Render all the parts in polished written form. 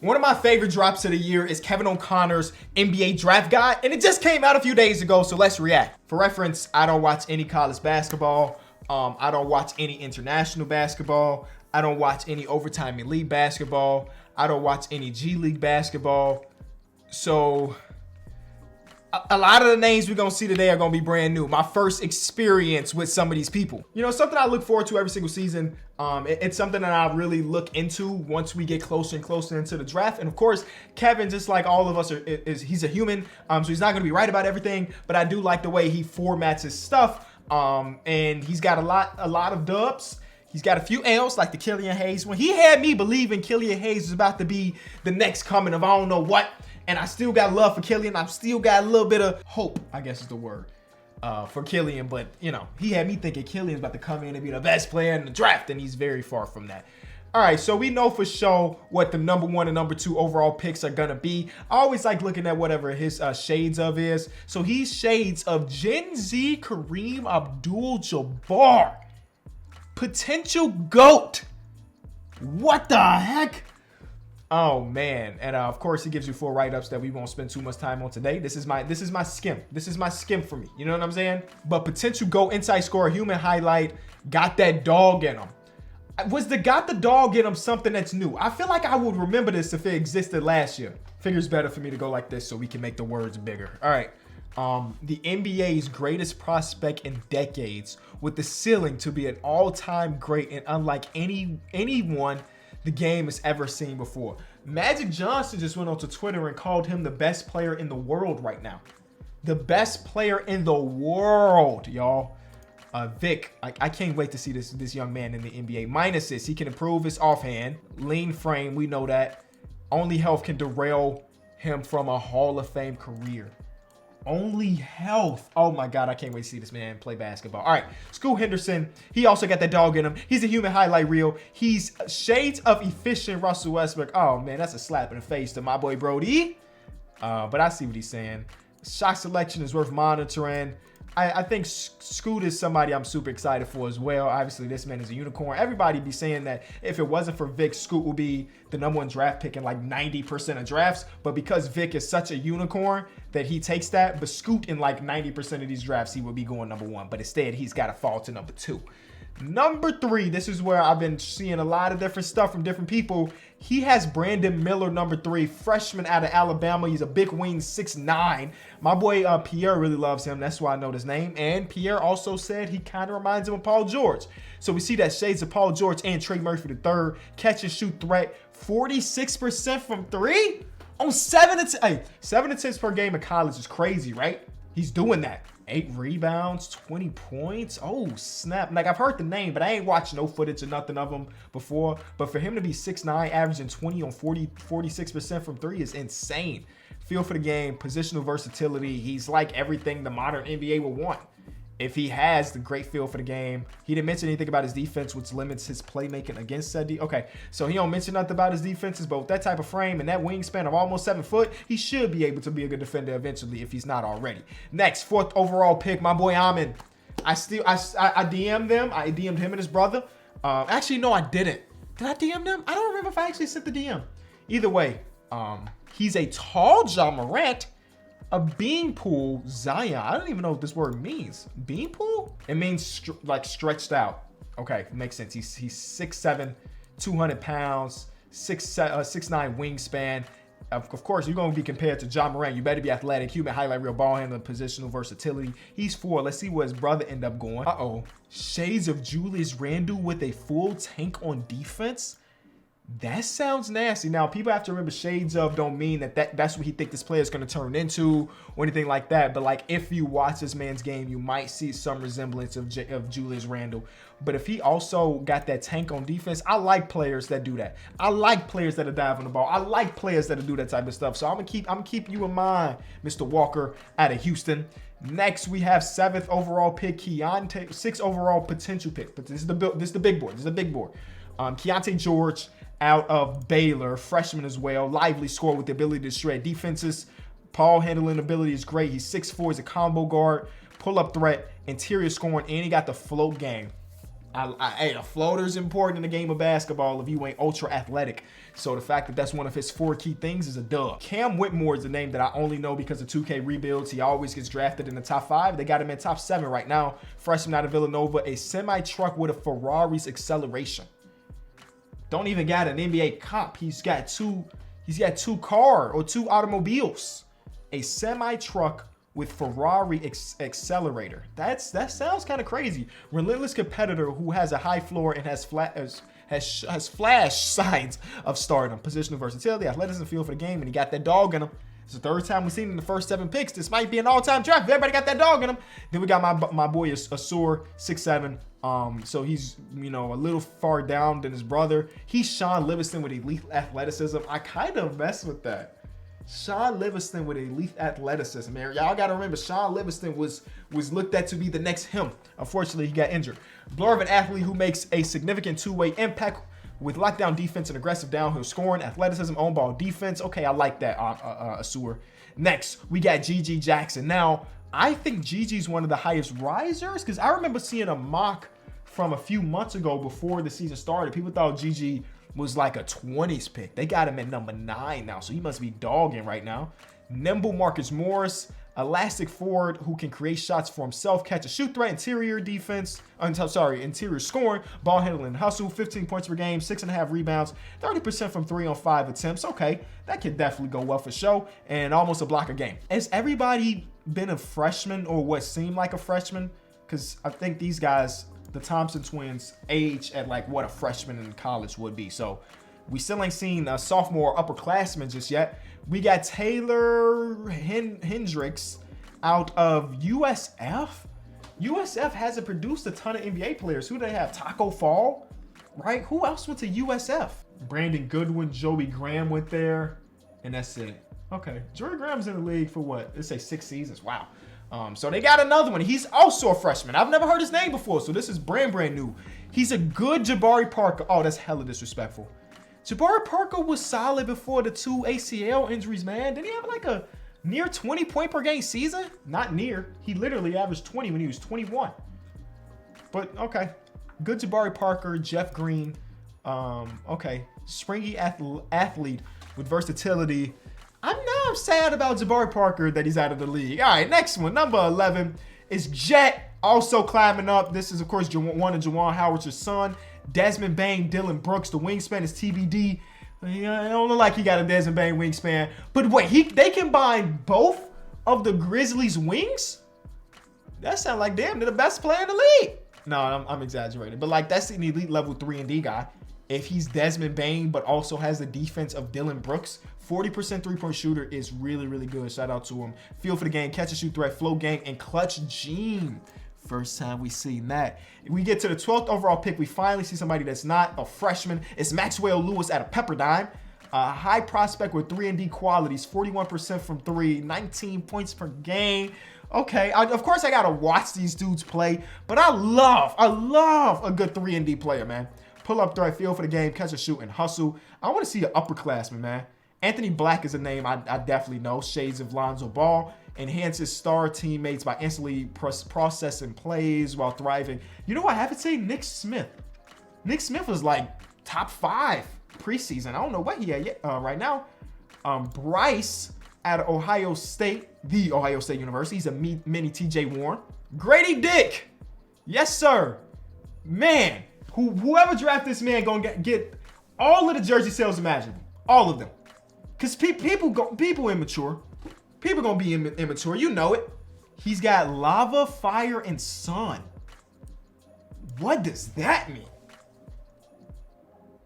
One of my favorite drops of the year is Kevin O'Connor's NBA draft guide, and it just came out a few days ago, so let's react. For reference, I don't watch any college basketball. I don't watch any international basketball. I don't watch any overtime elite basketball. I don't watch any G League basketball. So a lot of the names we're going to see today are going to be brand new. My first experience with some of these people. You know, something I look forward to every single season. It's something that I really look into once we get closer and closer into the draft. And of course, Kevin, just like all of us, he's a human. So he's not going to be right about everything. But I do like the way he formats his stuff. And he's got a lot of dubs. He's got a few L's like the Killian Hayes one. He had me believing Killian Hayes was about to be the next coming of I don't know what. And I still got love for Killian. I've still got a little bit of hope, I guess is the word, for Killian. But, you know, he had me thinking Killian's about to come in and be the best player in the draft, and he's very far from that. All right, so we know for sure what the number 1 and number 2 overall picks are going to be. I always like looking at whatever his shades of is. So he's shades of Gen Z Kareem Abdul-Jabbar. Potential GOAT. What the heck? Oh man, and of course he gives you full write-ups that we won't spend too much time on today. This is my skim. This is my skim for me. You know what I'm saying? But potential GOAT inside scorer, human highlight, got that dog in him. Was the got the dog in him something that's new? I feel like I would remember this if it existed last year. Figures better for me to go like this so we can make the words bigger. All right. The NBA's greatest prospect in decades, with the ceiling to be an all-time great and unlike anyone the game has ever seen before. Magic Johnson just went onto Twitter and called him the best player in the world right now. The best player in the world, y'all. Vic, I can't wait to see this young man in the NBA. Minus this, he can improve his offhand, lean frame, we know that. Only health can derail him from a Hall of Fame career. Only health. Oh my God, I can't wait to see this man play basketball. All right, Scoot Henderson. He also got that dog in him. He's a human highlight reel. He's shades of efficient Russell Westbrook. Oh man, that's a slap in the face to my boy Brody. But I see what he's saying. Shot selection is worth monitoring. I think Scoot is somebody I'm super excited for as well. Obviously, this man is a unicorn. Everybody be saying that if it wasn't for Vic, Scoot would be the number 1 draft pick in like 90% of drafts. But because Vic is such a unicorn that he takes that, but Scoot in like 90% of these drafts, he would be going number 1. But instead, he's got to fall to number 2. Number 3, this is where I've been seeing a lot of different stuff from different people. He has Brandon Miller, number 3, freshman out of Alabama. He's a big wing, 6'9". My boy Pierre really loves him. That's why I know his name. And Pierre also said he kind of reminds him of Paul George. So we see that shades of Paul George and Trey Murphy III. Catch and shoot threat, 46% from 3 on 7 attempts per game in college is crazy, right? He's doing that. 8 rebounds, 20 points. Oh, snap. Like, I've heard the name, but I ain't watched no footage or nothing of him before. But for him to be 6'9", averaging 20 on 46% from 3 is insane. Feel for the game, positional versatility. He's like everything the modern NBA would want. If he has the great feel for the game. He didn't mention anything about his defense, which limits his playmaking against said Okay, so he don't mention nothing about his defenses, but with that type of frame and that wingspan of almost 7 foot, he should be able to be a good defender eventually if he's not already. Next, 4th overall pick, my boy Amin. I DM'd them. I DM'd him and his brother. Actually, no, I didn't. Did I DM them? I don't remember if I actually sent the DM. Either way, he's a tall Ja Morant. A bean pool Zion. I don't even know what this word means. Bean pool? It means like stretched out. Okay, makes sense. He's 6'7", 200 pounds, 6'9" wingspan. Of course, you're going to be compared to Ja Morant. You better be athletic, human highlight reel, ball handling, positional versatility. He's 4. Let's see where his brother end up going. Shades of Julius Randle with a full tank on defense. That sounds nasty. Now, people have to remember shades of don't mean that's what he think this player is going to turn into or anything like that. But like, if you watch this man's game, you might see some resemblance of Julius Randle. But if he also got that tank on defense, I like players that do that. I like players that are diving the ball. I like players that do that type of stuff. So I'm gonna keep you in mind, Mr. Walker out of Houston. Next, we have 7th overall pick, Keontae, 6th overall potential pick. But this is the big board. This is the big board. Keontae George out of Baylor, freshman as well. Lively scorer with the ability to shred defenses. Ball handling ability is great. He's 6'4", he's a combo guard, pull-up threat, interior scoring, and he got the float game. Hey, a floater's important in the game of basketball if you ain't ultra athletic. So the fact that that's one of his 4 key things is a dub. Cam Whitmore is a name that I only know because of 2K rebuilds. He always gets drafted in the top 5. They got him in top 7 right now. Freshman out of Villanova, a semi-truck with a Ferrari's acceleration. Don't even got an NBA comp. He's got two automobiles. A semi-truck with Ferrari accelerator. That sounds kind of crazy. Relentless competitor who has a high floor and has flash signs of stardom, positional versatility, athleticism, feel for the game, and he got that dog in him. It's the 3rd time we've seen him in the first 7 picks. This might be an all-time draft. Everybody got that dog in him. Then we got my boy Asur, 6'7". So he's, a little far down than his brother. He's Sean Livingston with elite athleticism. I kind of mess with that. Sean Livingston with elite athleticism, man. Y'all got to remember, Sean Livingston was looked at to be the next him. Unfortunately, he got injured. Blur of an athlete who makes a significant two-way impact with lockdown defense and aggressive downhill scoring, athleticism, on-ball defense. Okay, I like that, Asur. Next, we got Gigi Jackson. Now, I think Gigi's one of the highest risers because I remember seeing a mock from a few months ago before the season started. People thought Gigi was like a 20s pick. They got him at number 9 now, so he must be dogging right now. Nimble Marcus Morris, elastic forward who can create shots for himself, catch a shoot threat, interior scoring, ball handling, hustle, 15 points per game, 6.5 rebounds, 30% from 3 on 5 attempts. Okay, that could definitely go well for show, and almost a block a game. Has everybody been a freshman or what seemed like a freshman? Because I think these guys, the Thompson twins, age at like what a freshman in college would be. So we still ain't seen a sophomore upperclassman just yet. We got Taylor Hendricks out of USF. USF hasn't produced a ton of NBA players. Who do they have? Taco Fall, right? Who else went to USF? Brandon Goodwin, Joey Graham went there, and that's it. Okay, Joey Graham's in the league for what? Let's say 6 seasons. Wow. So they got another one. He's also a freshman. I've never heard his name before, so this is brand new. He's a good Jabari Parker. Oh, that's hella disrespectful. Jabari Parker was solid before the 2 ACL injuries, man. Didn't he have like a near 20 point per game season? Not near. He literally averaged 20 when he was 21. But okay, good Jabari Parker, Jeff Green. Okay, springy athlete with versatility. I'm sad about Jabari Parker that he's out of the league. All right, next one, number 11 is Jet, also climbing up. This is, of course, one of Juwan Howard's son. Desmond Bane, Dylan Brooks, the wingspan is TBD. I don't look like he got a Desmond Bane wingspan. But wait, they combine both of the Grizzlies' wings? That sounds like, damn, they're the best player in the league. No, I'm exaggerating. But, like, that's an elite level 3-and-D guy. If he's Desmond Bane, but also has the defense of Dylan Brooks, 40% three-point shooter is really, really good. Shout out to him. Feel for the game, catch and shoot threat, flow game, and clutch gene. First time we seen that. We get to the 12th overall pick. We finally see somebody that's not a freshman. It's Maxwell Lewis out of Pepperdine. A high prospect with 3-and-D qualities, 41% from 3, 19 points per game. Okay, of course I gotta watch these dudes play, but I love a good 3-and-D player, man. Pull up threat, feel for the game, catch a shoot, and hustle. I want to see an upperclassman, man. Anthony Black is a name I definitely know. Shades of Lonzo Ball. Enhances star teammates by instantly processing plays while thriving. You know what I haven't seen? Nick Smith. Nick Smith was like top 5 preseason. I don't know what he had yet right now. Bryce out of Ohio State, the Ohio State University. He's a mini TJ Warren. Grady Dick. Yes, sir. Man. Whoever draft this man gonna get all of the jersey sales imaginable, all of them, cause people immature, people gonna be immature. You know it. He's got lava, fire, and sun. What does that mean?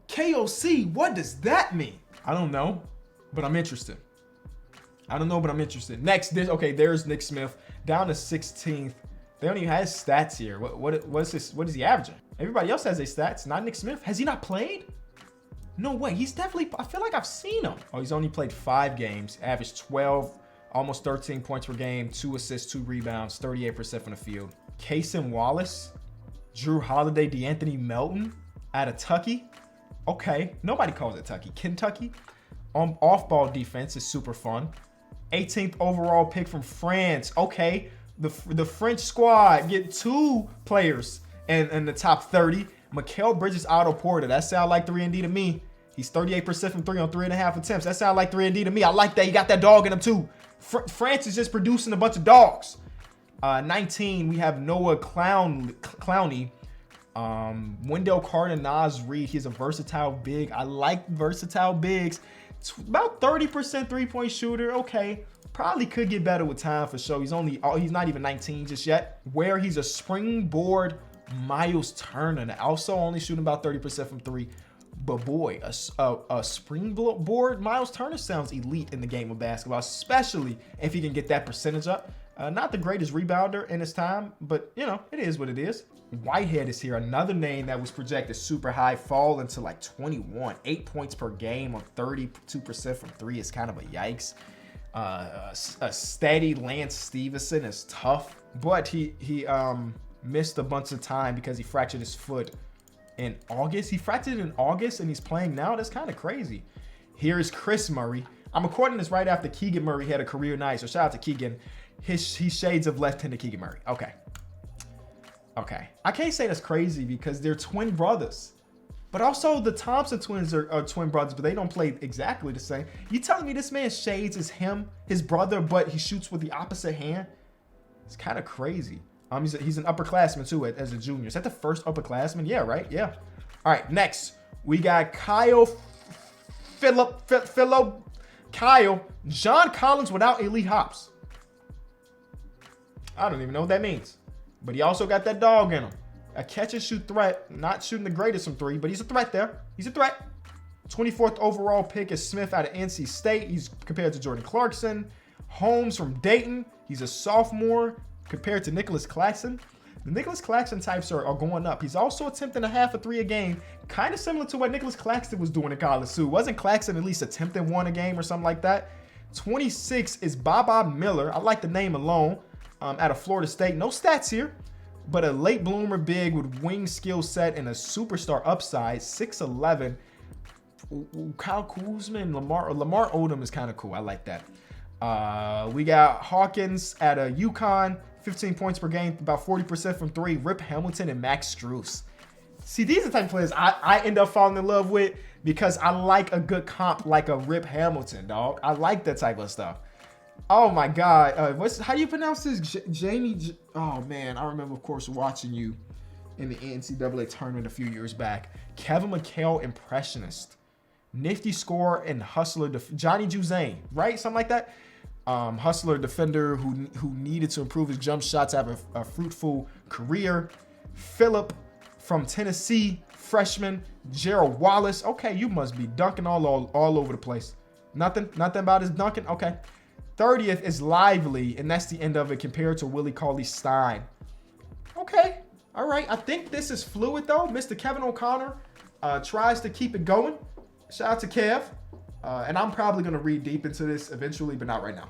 KOC. What does that mean? I don't know, but I'm interested. Next, there's Nick Smith down to 16th. They don't even have his stats here. What is he averaging? Everybody else has their stats, not Nick Smith. Has he not played? No way. He's definitely, I feel like I've seen him. Oh, he's only played 5 games, averaged 12, almost 13 points per game, 2 assists, 2 rebounds, 38% from the field. Cason Wallace, Drew Holiday, DeAnthony Melton out of Tucky. Okay, nobody calls it Tucky. Kentucky. Off-ball defense is super fun. 18th overall pick from France. Okay, the French squad get 2 players in the top 30. Mikal Bridges, Otto Porter. That sound like 3-and-D to me. He's 38% from 3 on 3.5 attempts. That sound like 3-and-D to me. I like that. He got that dog in him too. France is just producing a bunch of dogs. 19, we have Noah Clowney. Wendell Carter, Naz Reid. He's a versatile big. I like versatile bigs. It's about 30% three-point shooter. Okay. Probably could get better with time for sure. He's not even 19 just yet. Where he's a springboard Miles Turner. Also only shooting about 30% from 3. But boy, a springboard Miles Turner sounds elite in the game of basketball, especially if he can get that percentage up. Not the greatest rebounder in his time, but you know, it is what it is. Whitehead is here, another name that was projected super high, fall into like 21. 8 points per game on 32% from 3 is kind of a yikes. A steady Lance Stevenson is tough, but he missed a bunch of time because he fractured his foot in August. He fractured it in August and he's playing now. That's kind of crazy. Here is Chris Murray. I'm recording this right after Keegan Murray had a career night, so shout out to Keegan. He's shades of left-handed Keegan Murray. Okay. I can't say that's crazy because they're twin brothers. But also the Thompson twins are twin brothers, but they don't play exactly the same. You telling me this man's shades is his brother, but he shoots with the opposite hand? It's kind of crazy. He's an upperclassman too as a junior. Is that the first upperclassman? Yeah, right? Yeah. All right, next. We got Kyle John Collins without elite hops. I don't even know what that means. But he also got that dog in him. A catch and shoot threat. Not shooting the greatest from 3, but he's a threat there. He's a threat. 24th overall pick is Smith out of NC State. He's compared to Jordan Clarkson. Holmes from Dayton. He's a sophomore compared to Nicholas Claxton. The Nicholas Claxton types are going up. He's also attempting a half a 3 a game. Kind of similar to what Nicholas Claxton was doing in college too. Wasn't Claxton at least attempting 1 a game or something like that? 26 is Baba Miller. I like the name alone. Out of Florida State. No stats here, but a late bloomer big with wing skill set and a superstar upside. 6'11". Kyle Kuzma and Lamar Odom is kind of cool. I like that. We got Hawkins at a UConn. 15 points per game, about 40% from 3. Rip Hamilton and Max Strus. See, these are the type of players I end up falling in love with because I like a good comp like a Rip Hamilton, dog. I like that type of stuff. Oh my God. How do you pronounce this? Jamie? Oh man, I remember, of course, watching you in the NCAA tournament a few years back. Kevin McHale, impressionist. Nifty scorer and hustler. Johnny Juzang, right? Something like that. Hustler defender who needed to improve his jump shots, have a fruitful career. Phillip from Tennessee, freshman. Gerald Wallace. Okay, you must be dunking all over the place. Nothing about his dunking. Okay. 30th is Lively, and that's the end of it compared to Willie Cauley-Stein. Okay. All right. I think this is fluid, though. Mr. Kevin O'Connor tries to keep it going. Shout out to Kev. And I'm probably going to read deep into this eventually, but not right now.